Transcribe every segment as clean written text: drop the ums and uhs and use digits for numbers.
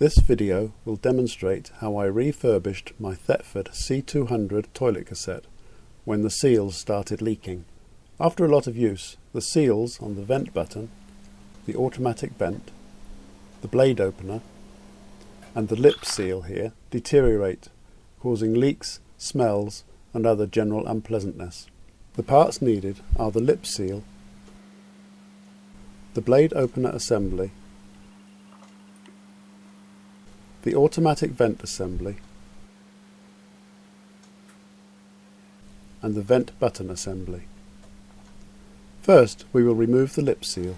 This video will demonstrate how I refurbished my Thetford C200 toilet cassette when the seals started leaking. After a lot of use, the seals on the vent button, the automatic vent, the blade opener and the lip seal here deteriorate, causing leaks, smells and other general unpleasantness. The parts needed are the lip seal, the blade opener assembly, the automatic vent assembly and the vent button assembly. First, we will remove the lip seal.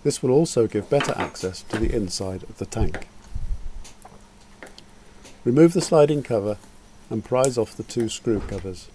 This will also give better access to the inside of the tank. Remove the sliding cover and prise off the two screw covers.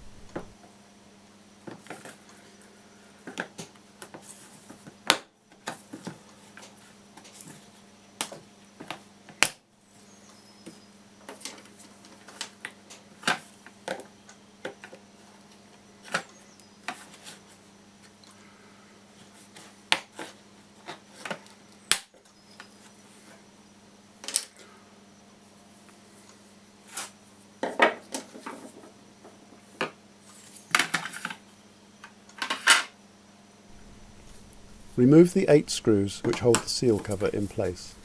Remove the 8 screws which hold the seal cover in place.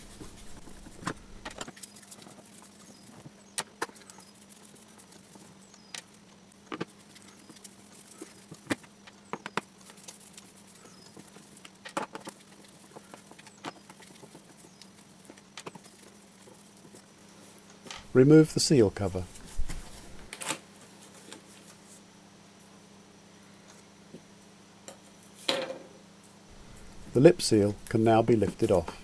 Remove the seal cover. The lip seal can now be lifted off.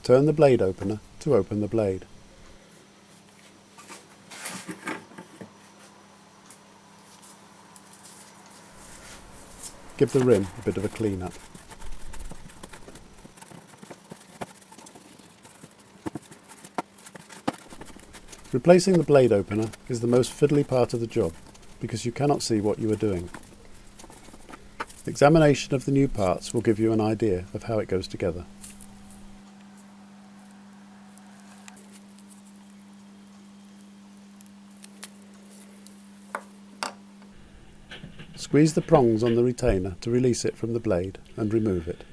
Turn the blade opener to open the blade. Give the rim a bit of a clean up. Replacing the blade opener is the most fiddly part of the job because you cannot see what you are doing. Examination of the new parts will give you an idea of how it goes together. Squeeze the prongs on the retainer to release it from the blade and remove it.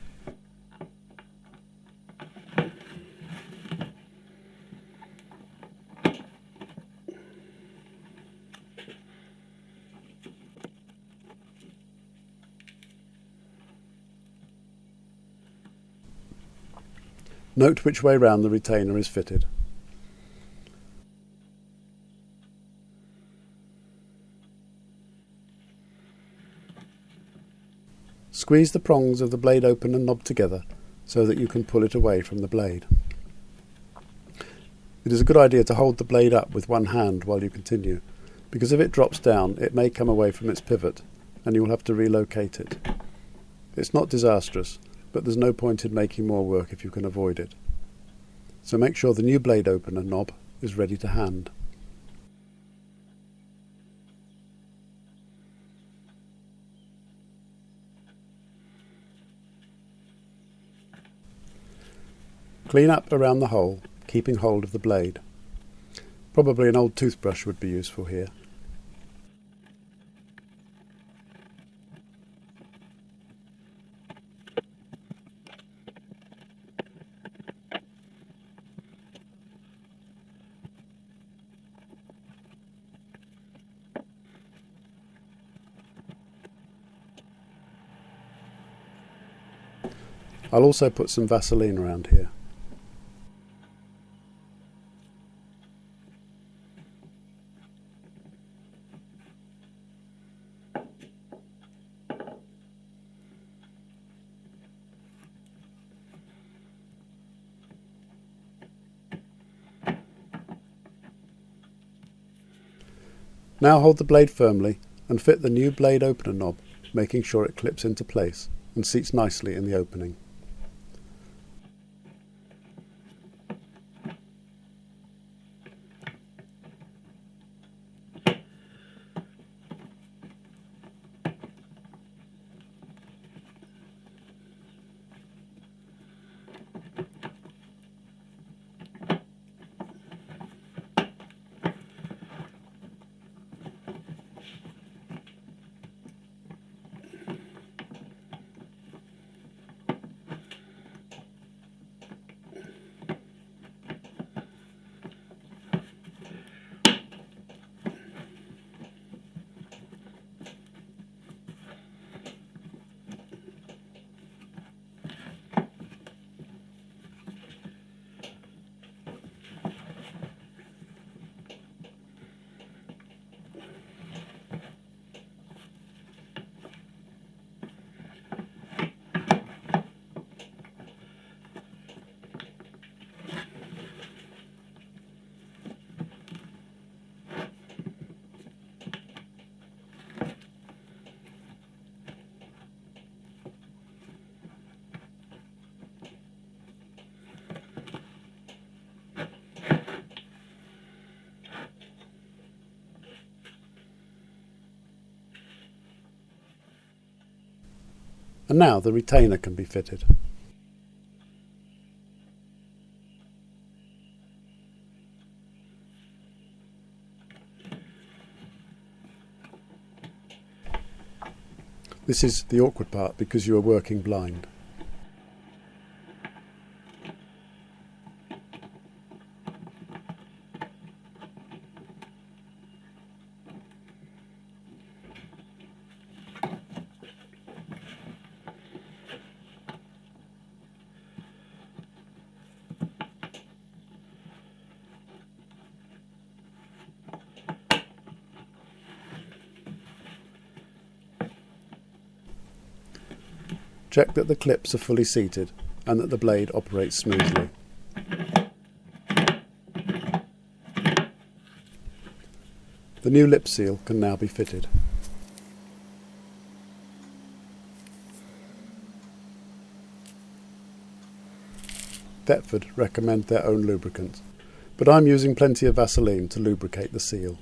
Note which way round the retainer is fitted. Squeeze the prongs of the blade opener knob together so that you can pull it away from the blade. It is a good idea to hold the blade up with one hand while you continue, because if it drops down it may come away from its pivot and you will have to relocate it. It's not disastrous, but there's no point in making more work if you can avoid it. So make sure the new blade opener knob is ready to hand. Clean up around the hole, keeping hold of the blade. Probably an old toothbrush would be useful here. I'll also put some Vaseline around here. Now hold the blade firmly and fit the new blade opener knob, making sure it clips into place and seats nicely in the opening. And now the retainer can be fitted. This is the awkward part because you are working blind. Check that the clips are fully seated and that the blade operates smoothly. The new lip seal can now be fitted. Thetford recommend their own lubricant, but I'm using plenty of Vaseline to lubricate the seal.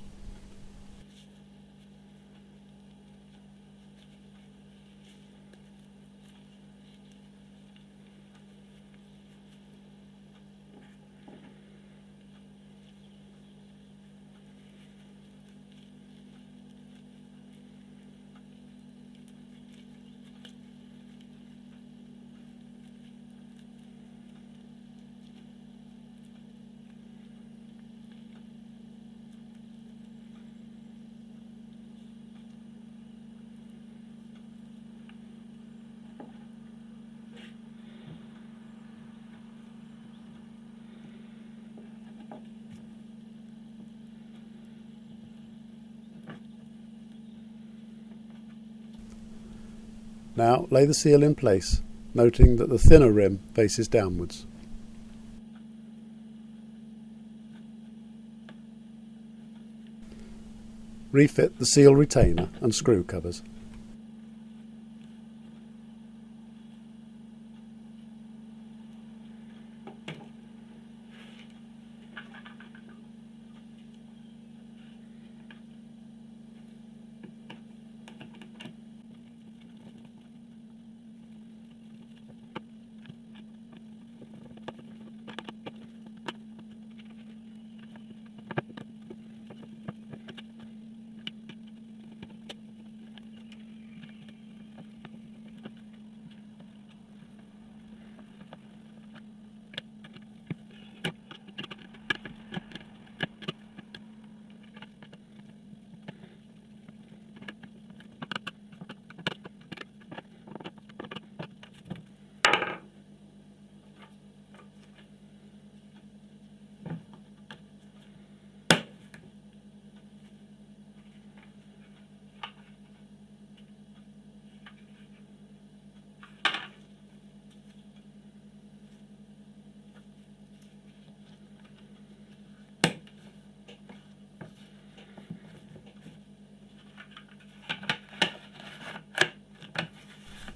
Now lay the seal in place, noting that the thinner rim faces downwards. Refit the seal retainer and screw covers.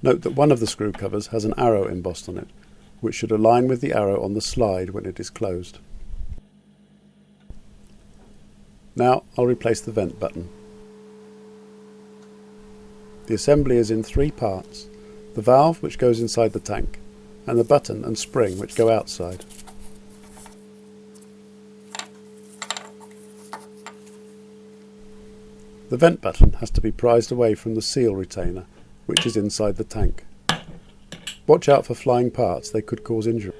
Note that one of the screw covers has an arrow embossed on it, which should align with the arrow on the slide when it is closed. Now I'll replace the vent button. The assembly is in 3 parts: the valve which goes inside the tank, and the button and spring which go outside. The vent button has to be prised away from the seal retainer, which is inside the tank. Watch out for flying parts, they could cause injury.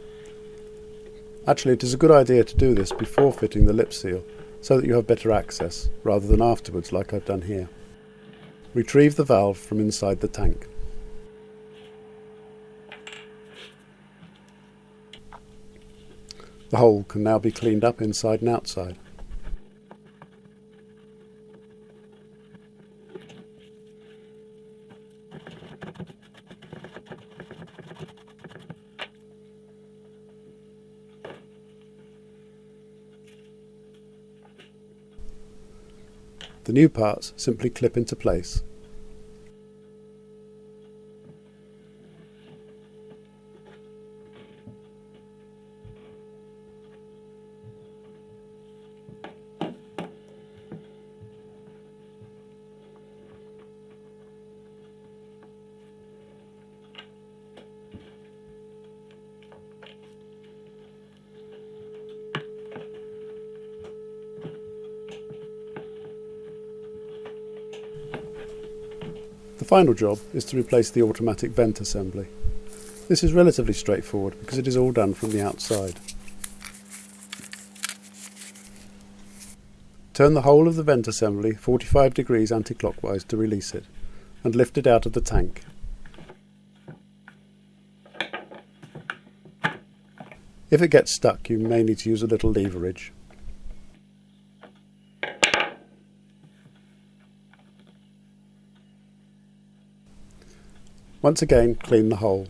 Actually, it is a good idea to do this before fitting the lip seal, so that you have better access, rather than afterwards like I've done here. Retrieve the valve from inside the tank. The hole can now be cleaned up inside and outside. The new parts simply clip into place. The final job is to replace the automatic vent assembly. This is relatively straightforward because it is all done from the outside. Turn the whole of the vent assembly 45 degrees anti-clockwise to release it, and lift it out of the tank. If it gets stuck, you may need to use a little leverage. Once again, clean the hole.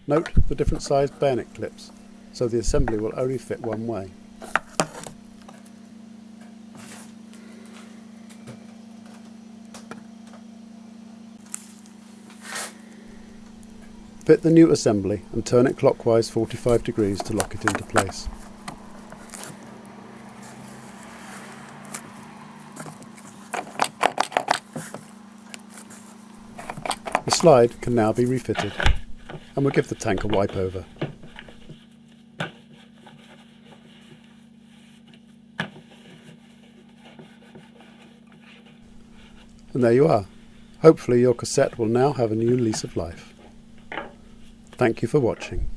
Note the different sized bayonet clips, so the assembly will only fit one way. Fit the new assembly and turn it clockwise 45 degrees to lock it into place. The slide can now be refitted, and we'll give the tank a wipe over. And there you are. Hopefully your cassette will now have a new lease of life. Thank you for watching.